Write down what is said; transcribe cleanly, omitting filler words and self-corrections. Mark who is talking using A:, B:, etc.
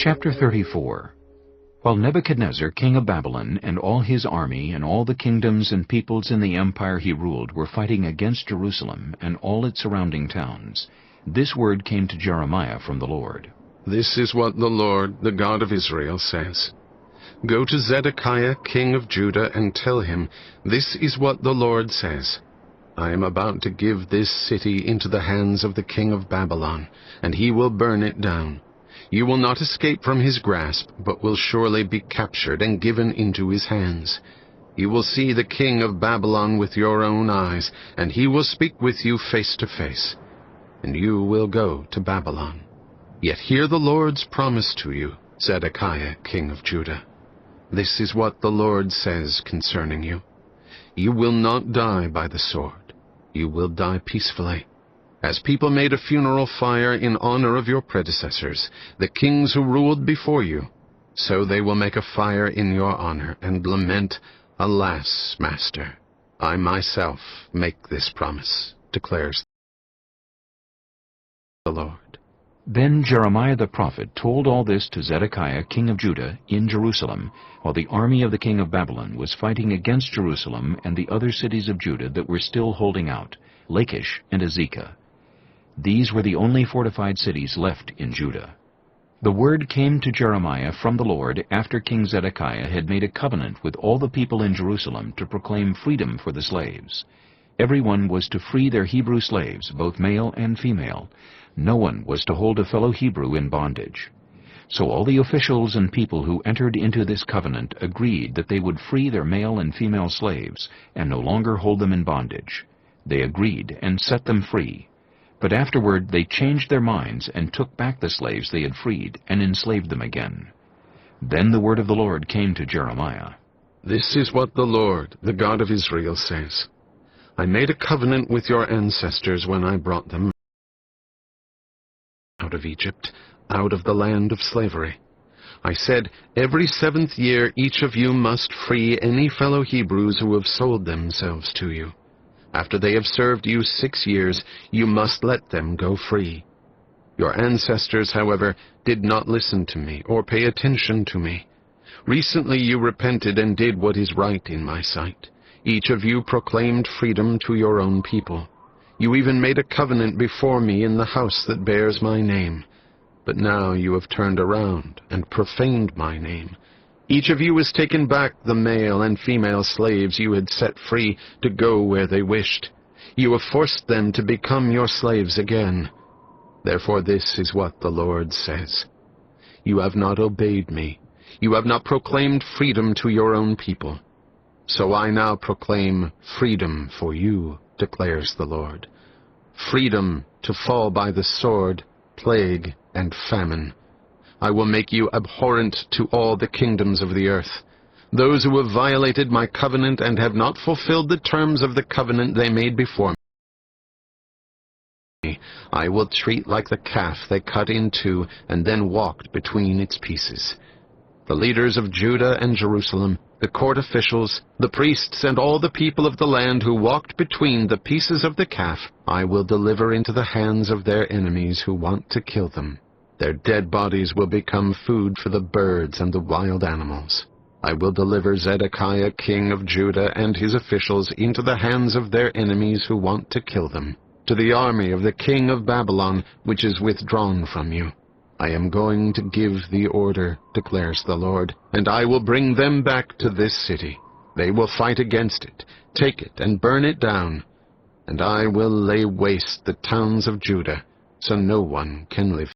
A: Chapter 34. While Nebuchadnezzar, king of Babylon, and all his army, and all the kingdoms and peoples in the empire he ruled were fighting against Jerusalem and all its surrounding towns, this word came to Jeremiah from the Lord.
B: This is what the Lord, the God of Israel, says. Go to Zedekiah, king of Judah, and tell him, This is what the Lord says. I am about to give this city into the hands of the king of Babylon, and he will burn it down. You will not escape from his grasp, but will surely be captured and given into his hands. You will see the king of Babylon with your own eyes, and he will speak with you face to face. And you will go to Babylon. Yet hear the Lord's promise to you, Zedekiah, king of Judah. This is what the Lord says concerning you. You will not die by the sword. You will die peacefully. As people made a funeral fire in honor of your predecessors, the kings who ruled before you, so they will make a fire in your honor and lament, Alas, Master, I myself make this promise, declares the Lord.
A: Then Jeremiah the prophet told all this to Zedekiah, king of Judah, in Jerusalem, while the army of the king of Babylon was fighting against Jerusalem and the other cities of Judah that were still holding out, Lachish and Azekah. These were the only fortified cities left in Judah. The word came to Jeremiah from the Lord after King Zedekiah had made a covenant with all the people in Jerusalem to proclaim freedom for the slaves. Everyone was to free their Hebrew slaves, both male and female. No one was to hold a fellow Hebrew in bondage. So all the officials and people who entered into this covenant agreed that they would free their male and female slaves and no longer hold them in bondage. They agreed and set them free. But afterward they changed their minds and took back the slaves they had freed and enslaved them again. Then the word of the Lord came to Jeremiah.
B: This is what the Lord, the God of Israel, says. I made a covenant with your ancestors when I brought them out of Egypt, out of the land of slavery. I said, Every 7th year each of you must free any fellow Hebrews who have sold themselves to you. After they have served you 6 years, you must let them go free. Your ancestors, however, did not listen to me or pay attention to me. Recently you repented and did what is right in my sight. Each of you proclaimed freedom to your own people. You even made a covenant before me in the house that bears my name. But now you have turned around and profaned my name. Each of you has taken back the male and female slaves you had set free to go where they wished. You have forced them to become your slaves again. Therefore this is what the Lord says. You have not obeyed me. You have not proclaimed freedom to your own people. So I now proclaim freedom for you, declares the Lord. Freedom to fall by the sword, plague, and famine. I will make you abhorrent to all the kingdoms of the earth. Those who have violated my covenant and have not fulfilled the terms of the covenant they made before me, I will treat like the calf they cut in two and then walked between its pieces. The leaders of Judah and Jerusalem, the court officials, the priests, and all the people of the land who walked between the pieces of the calf, I will deliver into the hands of their enemies who want to kill them. Their dead bodies will become food for the birds and the wild animals. I will deliver Zedekiah, king of Judah, and his officials into the hands of their enemies who want to kill them, to the army of the king of Babylon, which is withdrawn from you. I am going to give the order, declares the Lord, and I will bring them back to this city. They will fight against it, take it, and burn it down. And I will lay waste the towns of Judah, so no one can live